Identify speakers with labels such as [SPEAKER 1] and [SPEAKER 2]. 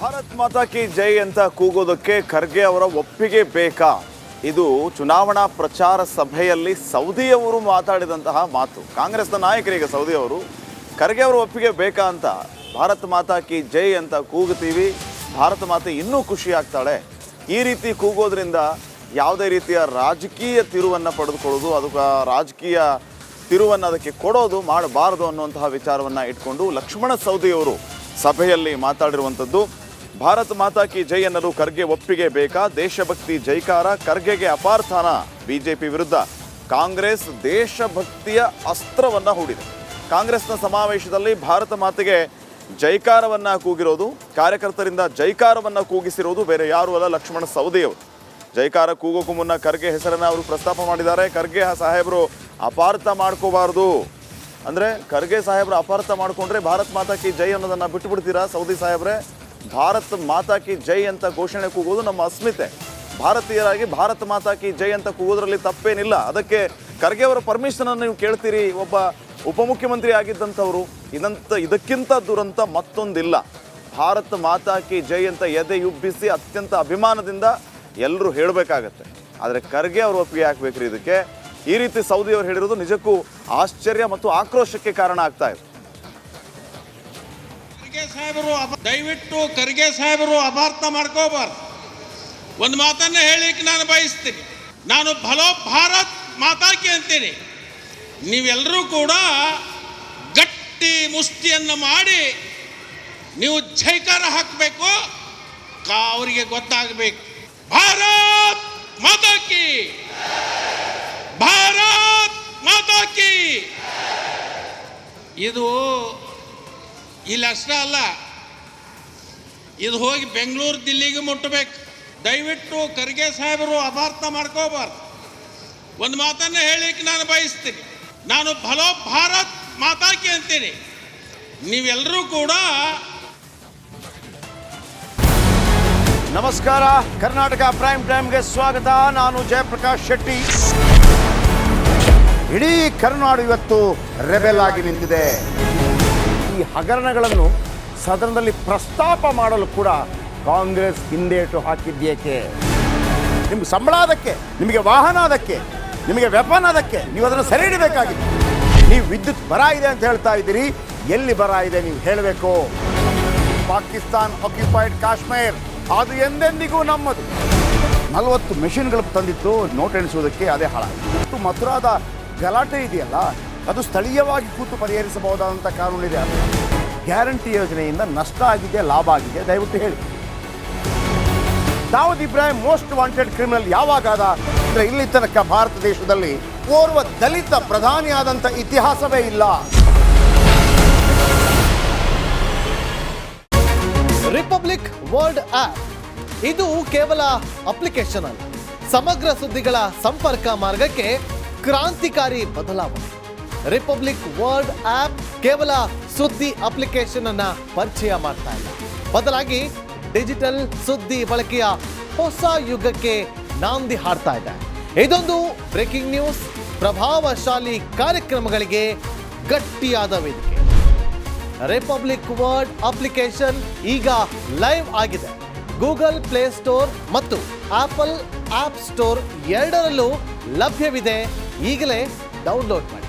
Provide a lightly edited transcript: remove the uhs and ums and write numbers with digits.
[SPEAKER 1] ಭಾರತ್ ಮಾತಾ ಕಿ ಜೈ ಅಂತ ಕೂಗೋದಕ್ಕೆ ಖರ್ಗೆ ಅವರ ಒಪ್ಪಿಗೆ ಬೇಕಾ? ಇದು ಚುನಾವಣಾ ಪ್ರಚಾರ ಸಭೆಯಲ್ಲಿ ಸೌದಿಯವರು ಮಾತಾಡಿದಂತಹ ಮಾತು. ಕಾಂಗ್ರೆಸ್ನ ನಾಯಕರಿಗೆ ಸೌದಿಯವರು ಖರ್ಗೆ ಅವರ ಒಪ್ಪಿಗೆ ಬೇಕಾ ಅಂತ ಭಾರತ್ ಮಾತಾ ಕಿ ಜೈ ಅಂತ ಕೂಗುತ್ತೀವಿ, ಭಾರತ ಮಾತೆ ಇನ್ನೂ ಖುಷಿ ಆಗ್ತಾಳೆ. ಈ ರೀತಿ ಕೂಗೋದ್ರಿಂದ ಯಾವುದೇ ರೀತಿಯ ರಾಜಕೀಯ ತಿರುವನ್ನು ಪಡೆದುಕೊಳ್ಳೋದು, ಅದಕ್ಕೆ ರಾಜಕೀಯ ತಿರುವನ್ನು ಅದಕ್ಕೆ ಕೊಡೋದು ಮಾಡಬಾರದು ಅನ್ನುವಂತಹ ವಿಚಾರವನ್ನು ಇಟ್ಕೊಂಡು ಲಕ್ಷ್ಮಣ ಸವದಿಯವರು ಸಭೆಯಲ್ಲಿ ಮಾತಾಡಿರುವಂಥದ್ದು. ಭಾರತ್ ಮಾತಾ ಕಿ ಜೈ ಅನ್ನಲು ಖರ್ಗೆ ಒಪ್ಪಿಗೆ ಬೇಕಾ? ದೇಶಭಕ್ತಿ ಜೈಕಾರ, ಖರ್ಗೆಗೆ ಅಪಾರ್ಥಾನ. ಬಿಜೆಪಿ ವಿರುದ್ಧ ಕಾಂಗ್ರೆಸ್ ದೇಶಭಕ್ತಿಯ ಅಸ್ತ್ರವನ್ನು ಹೂಡಿದೆ. ಕಾಂಗ್ರೆಸ್ನ ಸಮಾವೇಶದಲ್ಲಿ ಭಾರತ ಮಾತೆಗೆ ಜೈಕಾರವನ್ನು ಕೂಗಿರೋದು, ಕಾರ್ಯಕರ್ತರಿಂದ ಜೈಕಾರವನ್ನು ಕೂಗಿಸಿರೋದು ಬೇರೆ ಯಾರೂ ಅಲ್ಲ, ಲಕ್ಷ್ಮಣ ಸವದಿಯವರು. ಜೈಕಾರ ಕೂಗೋಕ್ಕೂ ಮುನ್ನ ಖರ್ಗೆ ಹೆಸರನ್ನು ಅವರು ಪ್ರಸ್ತಾಪ ಮಾಡಿದ್ದಾರೆ. ಖರ್ಗೆ ಸಾಹೇಬರು ಅಪಾರ್ಥ ಮಾಡ್ಕೋಬಾರ್ದು ಅಂದರೆ, ಖರ್ಗೆ ಸಾಹೇಬರು ಅಪಾರ್ಥ ಮಾಡಿಕೊಂಡ್ರೆ ಭಾರತ್ ಮಾತಾ ಕಿ ಜೈ ಅನ್ನೋದನ್ನು ಬಿಟ್ಟುಬಿಡ್ತೀರಾ ಸೌದಿ ಸಾಹೇಬ್ರೆ? ಭಾರತ್ ಮಾತಾ ಕಿ ಜೈ ಅಂತ ಘೋಷಣೆ ಕೂಗೋದು ನಮ್ಮ ಅಸ್ಮಿತೆ. ಭಾರತೀಯರಾಗಿ ಭಾರತ್ ಮಾತಾ ಕಿ ಜೈ ಅಂತ ಕೂಗೋದ್ರಲ್ಲಿ ತಪ್ಪೇನಿಲ್ಲ. ಅದಕ್ಕೆ ಖರ್ಗೆ ಅವರ ಪರ್ಮಿಷನನ್ನು ನೀವು ಕೇಳ್ತೀರಿ. ಒಬ್ಬ ಉಪಮುಖ್ಯಮಂತ್ರಿ ಆಗಿದ್ದಂಥವರು. ಇದಕ್ಕಿಂತ ದುರಂತ ಮತ್ತೊಂದಿಲ್ಲ. ಭಾರತ್ ಮಾತಾ ಕಿ ಜೈ ಅಂತ ಎದೆಯುಬ್ಬಿಸಿ ಅತ್ಯಂತ ಅಭಿಮಾನದಿಂದ ಎಲ್ಲರೂ ಹೇಳಬೇಕಾಗತ್ತೆ. ಆದರೆ ಖರ್ಗೆ ಅವರು ಒಪ್ಪಿಗೆ ಹಾಕಬೇಕ್ರಿ ಇದಕ್ಕೆ. ಈ ರೀತಿ ಸೌದಿಯವರು ಹೇಳಿರೋದು ನಿಜಕ್ಕೂ ಆಶ್ಚರ್ಯ ಮತ್ತು ಆಕ್ರೋಶಕ್ಕೆ ಕಾರಣ ಆಗ್ತಾ ಇದೆ.
[SPEAKER 2] ದಯವಿಟ್ಟು ಖರ್ಗೆ ಸಾಹೇಬರು ಅಪಾರ್ಥ ಮಾಡ್ಕೋಬಾರ್ದು. ಒಂದು ಮಾತನ್ನ ಹೇಳಿಕ್ಕೆ ನಾನು ಬಯಸ್ತೀನಿ. ನಾನು ಭಲೋ ಭಾರತ್ ಮಾತಾಕಿ ಅಂತೀನಿ. ನೀವೆಲ್ಲರೂ ಕೂಡ ಗಟ್ಟಿ ಮುಷ್ಟಿಯನ್ನು ಮಾಡಿ ನೀವು ಜೈಕಾರ ಹಾಕಬೇಕು. ಅವರಿಗೆ ಗೊತ್ತಾಗಬೇಕು ಭಾರತ್ ಮಾತಾಕಿ, ಭಾರತ್ ಮಾತಾಕಿ. ಇದು ಇಲ್ಲಿ ಅಷ್ಟೇ ಅಲ್ಲ, ಇದು ಹೋಗಿ ಬೆಂಗಳೂರು ದಿಲ್ಲಿಗೆ ಮುಟ್ಟಬೇಕು. ದಯವಿಟ್ಟು ಖರ್ಗೆ ಸಾಹೇಬರು ಅಪಾರ್ಥ ಮಾಡ್ಕೋಬಾರ್ದು. ಒಂದು ಮಾತನ್ನ ಹೇಳಿಕ್ಕೆ ನಾನು ಬಯಸ್ತೀನಿ. ನಾನು ಭಲೋ ಭಾರತ್ ಮಾತಾಕಿ ಅಂತೀನಿ. ನೀವೆಲ್ಲರೂ ಕೂಡ
[SPEAKER 3] ನಮಸ್ಕಾರ. ಕರ್ನಾಟಕ ಪ್ರೈಮ್ ಟೈಮ್ಗೆ ಸ್ವಾಗತ. ನಾನು ಜಯಪ್ರಕಾಶ್ ಶೆಟ್ಟಿ. ಇಡೀ ಕರ್ನಾಡು ಇವತ್ತು ರೆಬೆಲ್ ಆಗಿ ನಿಂತಿದೆ. ಈ ಹಗರಣಗಳನ್ನು ಸದನದಲ್ಲಿ ಪ್ರಸ್ತಾಪ ಮಾಡಲು ಕೂಡ ಕಾಂಗ್ರೆಸ್ ಹಿಂದೇಟು ಹಾಕಿದ್ದೇಕೆ? ನಿಮ್ಗೆ ಸಂಬಳ ಅದಕ್ಕೆ, ನಿಮಗೆ ವಾಹನ ಅದಕ್ಕೆ, ನಿಮಗೆ ವೆಪನ್ ಅದಕ್ಕೆ, ನೀವು ಅದನ್ನು ಸೆರೆ ಹಿಡಬೇಕಾಗಿದೆ. ನೀವು ವಿದ್ಯುತ್ ಬರ ಇದೆ ಅಂತ ಹೇಳ್ತಾ ಇದ್ದೀರಿ. ಎಲ್ಲಿ ಬರ ಇದೆ ನೀವು ಹೇಳಬೇಕು. ಪಾಕಿಸ್ತಾನ್ ಆಕ್ಯುಪೈಡ್ ಕಾಶ್ಮೀರ್ ಅದು ಎಂದೆಂದಿಗೂ ನಮ್ಮದು. 40 ಮೆಷಿನ್ಗಳು ತಂದಿತ್ತು ನೋಟ್ ಎಣಿಸುವುದಕ್ಕೆ, ಅದೇ ಹಾಳಾಯಿತು. ಮಥುರಾದ ಗಲಾಟೆ ಇದೆಯಲ್ಲ, ಅದು ಸ್ಥಳೀಯವಾಗಿ ಕೂತು ಪರಿಹರಿಸಬಹುದಾದಂಥ ಕಾನೂನಿದೆ. ಗ್ಯಾರಂಟಿ ಯೋಜನೆಯಿಂದ ನಷ್ಟ ಆಗಿದೆ, ಲಾಭ ಆಗಿದೆ, ದಯವಿಟ್ಟು ಹೇಳಿ. Dawood Ibrahim most wanted criminal ಯಾವಾಗಾದ ಅಂದರೆ, ಇಲ್ಲಿ ತನಕ ಭಾರತ ದೇಶದಲ್ಲಿ ಓರ್ವ ದಲಿತ ಪ್ರಧಾನಿಯಾದಂಥ ಇತಿಹಾಸವೇ ಇಲ್ಲ.
[SPEAKER 4] ರಿಪಬ್ಲಿಕ್ ವರ್ಲ್ಡ್ ಆಪ್ ಇದು ಕೇವಲ ಅಪ್ಲಿಕೇಶನ್ ಅಲ್ಲ, ಸಮಗ್ರ ಸುದ್ದಿಗಳ ಸಂಪರ್ಕ ಮಾರ್ಗಕ್ಕೆ ಕ್ರಾಂತಿಕಾರಿ ಬದಲಾವಣೆ. ರಿಪಬ್ಲಿಕ್ ವರ್ಲ್ಡ್ ಆಪ್ ಕೇವಲ ಸುದ್ದಿ ಅಪ್ಲಿಕೇಶನ್ ಅನ್ನ ಪರಿಚಯ ಮಾಡ್ತಾ ಇಲ್ಲ, ಬದಲಾಗಿ ಡಿಜಿಟಲ್ ಸುದ್ದಿ ಬಳಕೆಯ ಹೊಸ ಯುಗಕ್ಕೆ ನಾಂದಿ ಹಾಡ್ತಾ ಇದೆ. ಇದೊಂದು ಬ್ರೇಕಿಂಗ್ ನ್ಯೂಸ್, ಪ್ರಭಾವಶಾಲಿ ಕಾರ್ಯಕ್ರಮಗಳಿಗೆ ಗಟ್ಟಿಯಾದ ವೇದಿಕೆ. ರಿಪಬ್ಲಿಕ್ ವರ್ಲ್ಡ್ ಅಪ್ಲಿಕೇಶನ್ ಈಗ ಲೈವ್ ಆಗಿದೆ. ಗೂಗಲ್ ಪ್ಲೇ ಸ್ಟೋರ್ ಮತ್ತು ಆಪಲ್ ಆಪ್ ಸ್ಟೋರ್ ಎರಡರಲ್ಲೂ ಲಭ್ಯವಿದೆ. ಈಗಲೇ ಡೌನ್ಲೋಡ್ ಮಾಡಿ.